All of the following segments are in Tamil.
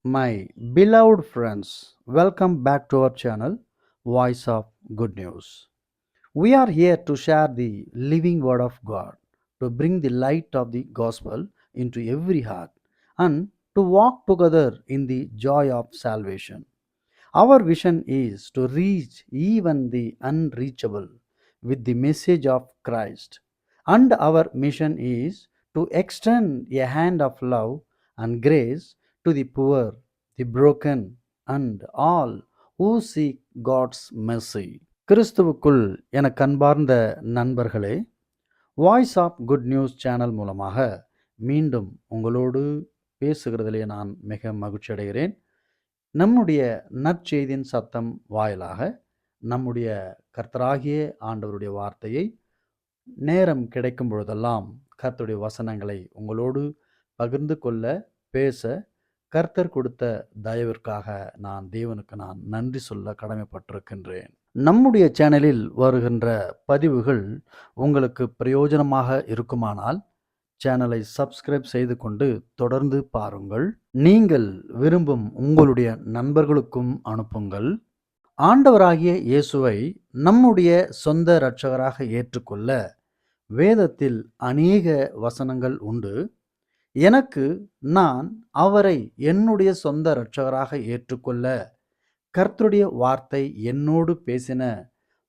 My beloved friends, welcome back to our channel, Voice of Good News. We are here to share the living Word of God, to bring the light of the gospel into every heart, and to walk together in the joy of salvation. Our vision is to reach even the unreachable with the message of Christ, and our mission is to extend a hand of love and grace to the poor, the broken, and all who seek God's mercy. கிறிஸ்துவுக்குள் எனக்கு அன்பார்ந்த நண்பர்களே, voice of good news channel மூலமாக மீண்டும் உங்களோடு பேசுகிறதிலே நான் மிக மகிழ்ச்சி அடைகிறேன். நம்முடைய நற்செய்தியின் சத்தம் வாயிலாக நம்முடைய கர்த்தராகிய ஆண்டவருடைய வார்த்தையை நேரம் கிடைக்கும் பொழுதெல்லாம் கர்த்தருடைய வசனங்களை உங்களோடு பகிர்ந்து கொள்ள, பேச கர்த்தர் கொடுத்த தயவிற்காக தேவனுக்கு நான் நன்றி சொல்ல கடமைப்பட்டிருக்கின்றேன். நம்முடைய சேனலில் வருகின்ற பதிவுகள் உங்களுக்கு பிரயோஜனமாக இருக்குமானால் சேனலை சப்ஸ்கிரைப் செய்து கொண்டு தொடர்ந்து பாருங்கள். நீங்கள் விரும்பும் உங்களுடைய நண்பர்களுக்கும் அனுப்புங்கள். ஆண்டவராகிய இயேசுவை நம்முடைய சொந்த இரட்சகராக ஏற்றுக்கொள்ள வேதத்தில் அநேக வசனங்கள் உண்டு. எனக்கு நான் அவரை என்னுடைய சொந்த இரட்சகராக ஏற்றுக்கொள்ள கர்த்தருடைய வார்த்தை என்னோடு பேசின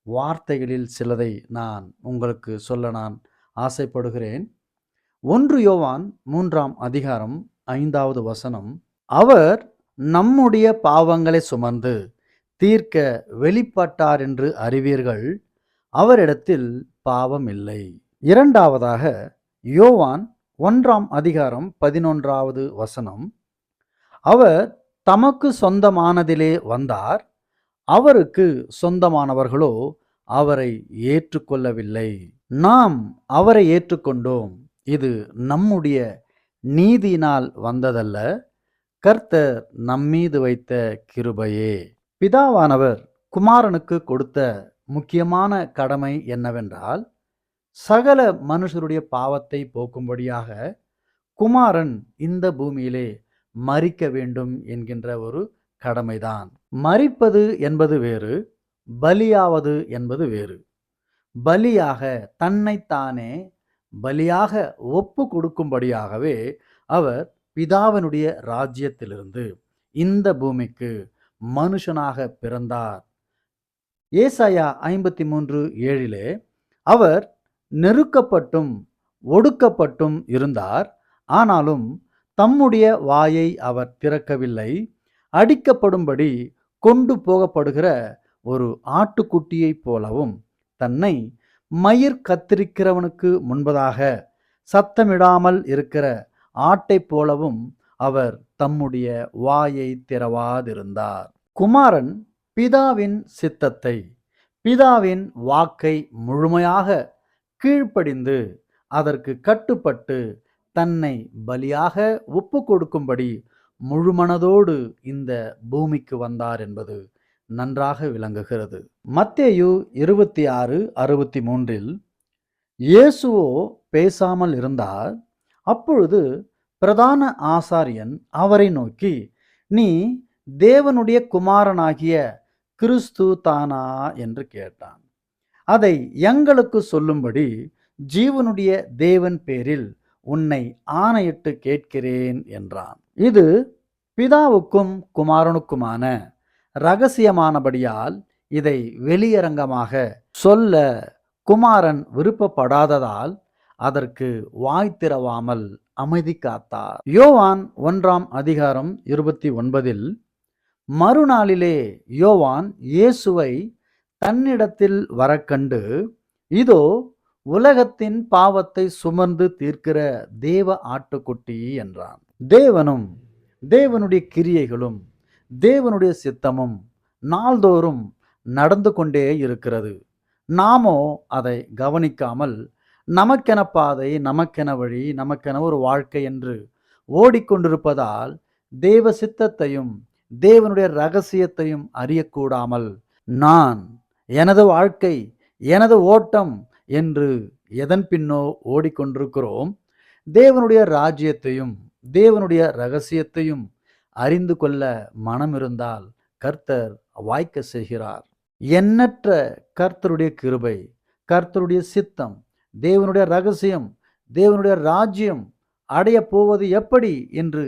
வார்த்தைகளில் சிலதை நான் உங்களுக்கு சொல்ல நான் ஆசைப்படுகிறேன். 1 யோவான் 3ஆம் அதிகாரம் 5வது வசனம், அவர் நம்முடைய பாவங்களை சுமந்து தீர்க்க வெளிப்பட்டார் என்று அறிவீர்கள், அவரிடத்தில் பாவம் இல்லை. 2வதாக யோவான் 1ஆம் அதிகாரம் 11வது வசனம், அவர் தமக்கு சொந்தமானதிலே வந்தார், அவருக்கு சொந்தமானவர்களோ அவரை ஏற்றுக்கொள்ளவில்லை. நாம் அவரை ஏற்றுக்கொண்டோம், இது நம்முடைய நீதியினால் வந்ததல்ல, கர்த்தர் நம்மீது வைத்த கிருபையே. பிதாவானவர் குமாரனுக்கு கொடுத்த முக்கியமான கடமை என்னவென்றால், சகல மனுஷருடைய பாவத்தை போக்கும்படியாக குமாரன் இந்த பூமியிலே மரிக்க வேண்டும் என்கின்ற ஒரு கடமைதான். மரிப்பது என்பது வேறு, பலியாவது என்பது வேறு. பலியாக தன்னைத்தானே பலியாக ஒப்பு கொடுக்கும்படியாகவே அவர் பிதாவினுடைய ராஜ்யத்திலிருந்து இந்த பூமிக்கு மனுஷனாக பிறந்தார். ஏசாயா 53:7 அவர் நெருக்கப்பட்டும் ஒடுக்கப்பட்டும் இருந்தார், ஆனாலும் தம்முடைய வாயை அவர் திறக்கவில்லை. அடிக்கப்படும்படி கொண்டு போகப்படுகிற ஒரு ஆட்டுக்குட்டியைப் போலவும், தன்னை மயிர் கத்திரிக்கிறவனுக்கு முன்பதாக சத்தமிடாமல் இருக்கிற ஆட்டைப் போலவும் அவர் தம்முடைய வாயை திறவாதிருந்தார். குமாரன் பிதாவின் சித்தத்தை, பிதாவின் வாக்கை முழுமையாக கீழ்ப்படிந்து அதற்கு கட்டுப்பட்டு தன்னை பலியாக ஒப்பு கொடுக்கும்படி முழுமனதோடு இந்த பூமிக்கு வந்தார் என்பது நன்றாக விளங்குகிறது. மத்தேயு 26:63 இயேசுவோ பேசாமல் இருந்தார். அப்பொழுது பிரதான ஆசாரியன் அவரை நோக்கி, நீ தேவனுடைய குமாரனாகிய கிறிஸ்து தானா என்று கேட்டான். அதை எங்களுக்கு சொல்லும்படி ஜீவனுடைய தேவன் பேரில் உன்னை ஆணையிட்டு கேட்கிறேன் என்றான். இது பிதாவுக்கும் குமாரனுக்குமான இரகசியமானபடியால் இதை வெளியரங்கமாக சொல்ல குமாரன் விருப்பப்படாததால் அதற்கு வாய் திறவாமல் அமைதி காத்தார். யோவான் 1ஆம் அதிகாரம் 29 மறுநாளிலே யோவான் இயேசுவை தன்னிடத்தில் வரக்கண்டு, இதோ உலகத்தின் பாவத்தை சுமந்து தீர்க்கிற தேவ ஆட்டுக்குட்டி என்றான். தேவனும் தேவனுடைய கிரியைகளும் தேவனுடைய சித்தமும் நாள்தோறும் நடந்து கொண்டே இருக்கிறது. நாமோ அதை கவனிக்காமல் நமக்கென பாதை, நமக்கென வழி, நமக்கென ஒரு வாழ்க்கை என்று ஓடிக்கொண்டிருப்பதால் தேவ சித்தத்தையும் தேவனுடைய இரகசியத்தையும் அறியக்கூடாமல் நான் எனது வாழ்க்கை, எனது ஓட்டம் என்று எதன் பின்னோ ஓடிக்கொண்டிருக்கிறோம். தேவனுடைய ராஜ்யத்தையும் தேவனுடைய இரகசியத்தையும் அறிந்து கொள்ள மனம் இருந்தால் கர்த்தர் வாய்க்க செய்கிறார். எண்ணற்ற கர்த்தருடைய கிருபை, கர்த்தருடைய சித்தம், தேவனுடைய ரகசியம், தேவனுடைய ராஜ்யம் அடைய போவது எப்படி என்று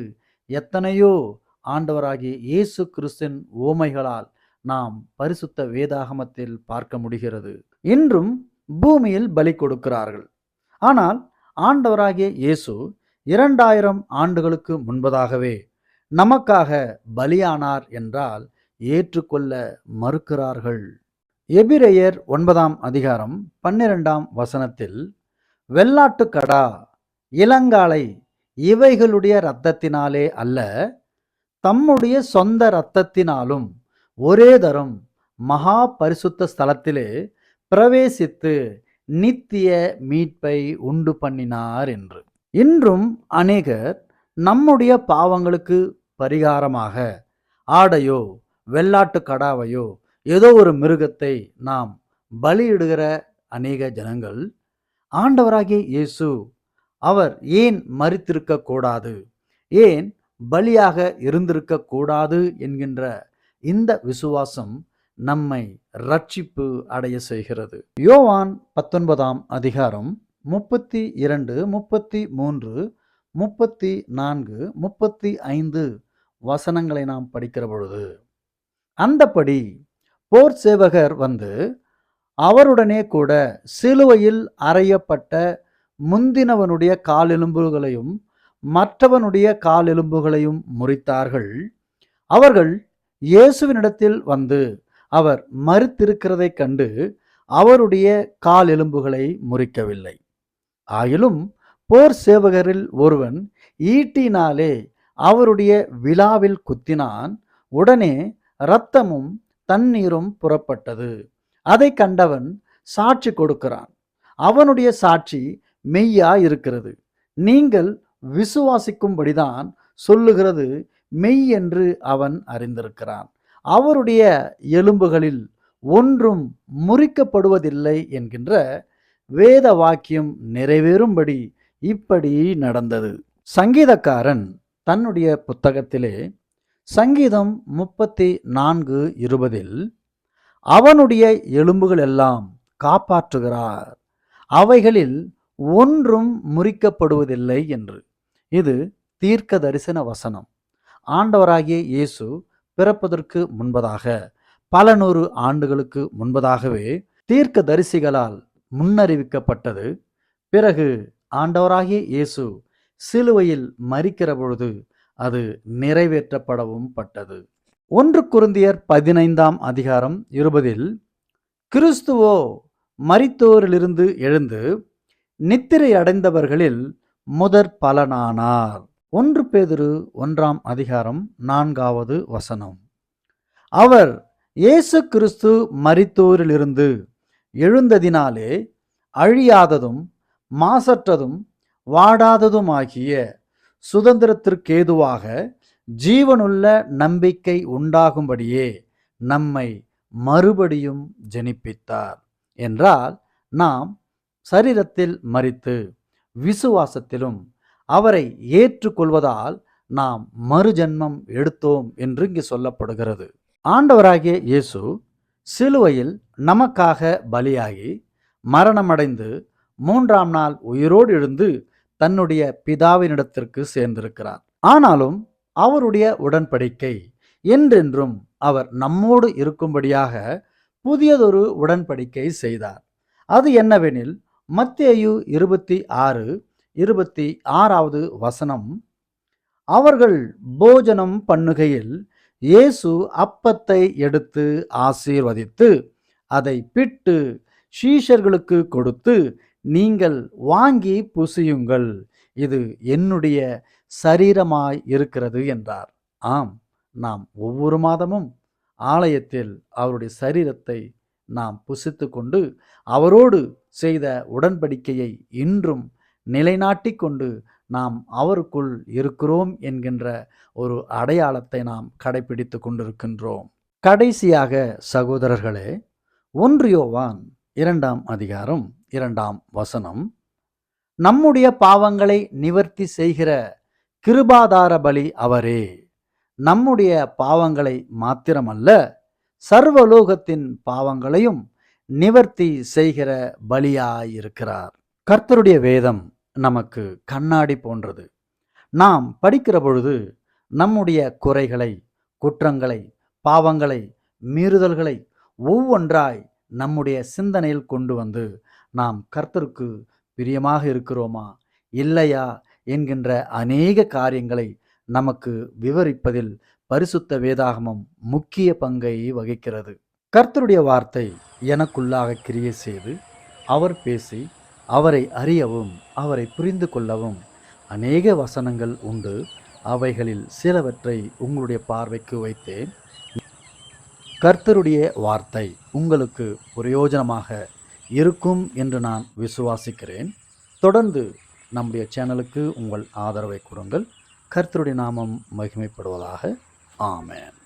எத்தனையோ ஆண்டவராகிய இயேசு கிறிஸ்துவின் உவமைகளால் நாம் பரிசுத்த வேதாகமத்தில் பார்க்க முடிகிறது. இன்றும் பூமியில் பலி கொடுக்கிறார்கள். ஆனால் ஆண்டவராகிய இயேசு 2000 ஆண்டுகளுக்கு முன்பதாகவே நமக்காக பலியானார் என்றால் ஏற்றுக்கொள்ள மறுக்கிறார்கள். எபிரெயர் 9 அதிகாரம் 12 வசனத்தில், வெள்ளாட்டுக்கடா, இளங்காளை இவைகளுடைய இரத்தத்தினாலே அல்ல, தம்முடைய சொந்த இரத்தத்தினாலும் ஒரே தரம் மகா பரிசுத்த ஸ்தலத்திலே பிரவேசித்து நித்திய மீட்பை உண்டு பண்ணினார் என்று. இன்றும் அநேகர் நம்முடைய பாவங்களுக்கு பரிகாரமாக ஆடையோ வெள்ளாட்டு கடாவையோ ஏதோ ஒரு மிருகத்தை நாம் பலியிடுகிற அநேக ஜனங்கள், ஆண்டவராகிய இயேசு அவர் ஏன் மரித்திருக்க கூடாது, ஏன் பலியாக இருந்திருக்க கூடாது என்கின்ற இந்த விசுவாசம் நம்மை ரட்சிப்பு அடைய செய்கிறது. யோவான் 19 அதிகாரம் 32, 33, 34, 35 வசனங்களை நாம் படிக்கிற பொழுது, அந்தப்படி போர் சேவகர் வந்து அவருடனே கூட சிலுவையில் அறையப்பட்ட முந்தினவனுடைய காலெலும்புகளையும் மற்றவனுடைய காலெலும்புகளையும் முறித்தார்கள். அவர்கள் இயேசுவினிடத்தில் வந்து அவர் மரித்திருக்கிறதைக் கண்டு அவருடைய காலெலும்புகளை முறிக்கவில்லை. ஆயிலும் போர் சேவகரில் ஒருவன் ஈட்டினாலே அவருடைய விலாவில் குத்தினான். உடனே இரத்தமும் தண்ணீரும் புறப்பட்டது. அதை கண்டவன் சாட்சி கொடுக்கிறான். அவனுடைய சாட்சி மெய்யா இருக்கிறது. நீங்கள் விசுவாசிக்கும்படிதான் சொல்லுகிறது மெய் என்று அவன் அறிந்திருக்கிறான். அவருடைய எலும்புகளில் ஒன்றும் முறிக்கப்படுவதில்லை என்கின்ற வேத வாக்கியம் நிறைவேறும்படி இப்படி நடந்தது. சங்கீதக்காரன் தன்னுடைய புத்தகத்திலே சங்கீதம் 34:20 அவனுடைய எலும்புகள் எல்லாம் காப்பாற்றுகிறார், அவைகளில் ஒன்றும் முறிக்கப்படுவதில்லை என்று. இது தீர்க்க தரிசன வசனம். ஆண்டவராகிய இயேசு பிறப்பதற்கு முன்பதாக, பல நூறு ஆண்டுகளுக்கு முன்பதாகவே தீர்க்க தரிசிகளால் முன்னறிவிக்கப்பட்டது. பிறகு ஆண்டவராகிய இயேசு சிலுவையில் மரிக்கிற பொழுது அது நிறைவேற்றப்படவும் பட்டது. 1 கொரிந்தியர் 15 அதிகாரம் 20 கிறிஸ்துவோ மரித்தோரிலிருந்து எழுந்து நித்திரை அடைந்தவர்களில் முதற் பலனானார். 1 பேதுரு 1 அதிகாரம் 4 வசனம். அவர் இயேசு கிறிஸ்து மரித்தோரிலிருந்து எழுந்ததினாலே அழியாததும் மாசற்றதும் வாடாததுமாகிய சுதந்திரத்திற்கேதுவாக ஜீவனுள்ள நம்பிக்கை உண்டாகும்படியே நம்மை மறுபடியும் ஜெனிப்பித்தார் என்றால், நாம் சரீரத்தில் மரித்து விசுவாசத்திலும் அவரை ஏற்றுக்கொள்வதால் நாம் மறுஜன்மம் எடுத்தோம் என்று இங்கு சொல்லப்படுகிறது. ஆண்டவராகிய இயேசு சிலுவையில் நமக்காக பலியாகி மரணமடைந்து 3ஆம் நாள் உயிரோடு எழுந்து தன்னுடைய பிதாவினிடத்திற்கு சேர்ந்திருக்கிறார். ஆனாலும் அவருடைய உடன்படிக்கை என்றென்றும் அவர் நம்மோடு இருக்கும்படியாக புதியதொரு உடன்படிக்கை செய்தார். அது என்னவெனில், மத்தேயு 26:26 வசனம், அவர்கள் போஜனம் பண்ணுகையில் இயேசு அப்பத்தை எடுத்து ஆசீர்வதித்து அதை பிட்டு சீஷர்களுக்கு கொடுத்து, நீங்கள் வாங்கி புசியுங்கள், இது என்னுடைய சரீரமாய் இருக்கிறது என்றார். ஆம், நாம் ஒவ்வொரு மாதமும் ஆலயத்தில் அவருடைய சரீரத்தை நாம் புசித்து கொண்டு அவரோடு செய்த உடன்படிக்கையை இன்றும் நிலைநாட்டி கொண்டு நாம் அவருக்குள் இருக்கிறோம் என்கின்ற ஒரு அடையாளத்தை நாம் கடைபிடித்து கொண்டிருக்கின்றோம். கடைசியாக சகோதரர்களே, 1 யோவான் 2 அதிகாரம் 2 வசனம், நம்முடைய பாவங்களை நிவர்த்தி செய்கிற கிருபாதார பலி அவரே, நம்முடைய பாவங்களை மாத்திரமல்ல, சர்வலோகத்தின் பாவங்களையும் நிவர்த்தி செய்கிற பலியாயிருக்கிறார். கர்த்தருடைய வேதம் நமக்கு கண்ணாடி போன்றது. நாம் படிக்கிற பொழுது நம்முடைய குறைகளை, குற்றங்களை, பாவங்களை, மீறுதல்களை ஒவ்வொன்றாய் நம்முடைய சிந்தனையில் கொண்டு வந்து நாம் கர்த்தருக்கு பிரியமாக இருக்கிறோமா இல்லையா என்கின்ற அநேக காரியங்களை நமக்கு விவரிப்பதில் பரிசுத்த வேதாகமம் முக்கிய பங்கை வகிக்கிறது. கர்த்தருடைய வார்த்தை எனக்குள்ளாக கிரியை செய்து அவர் பேசி அவரை அறியவும் அவரை புரிந்து கொள்ளவும் அநேக வசனங்கள் உண்டு. அவைகளில் சிலவற்றை உங்களுடைய பார்வைக்கு வைத்தேன். கர்த்தருடைய வார்த்தை உங்களுக்கு பிரயோஜனமாக இருக்கும் என்று நான் விசுவாசிக்கிறேன். தொடர்ந்து நம்முடைய சேனலுக்கு உங்கள் ஆதரவை கொடுங்கள். கர்த்தருடைய நாமம் மகிமைப்படுவதாக. ஆமென்.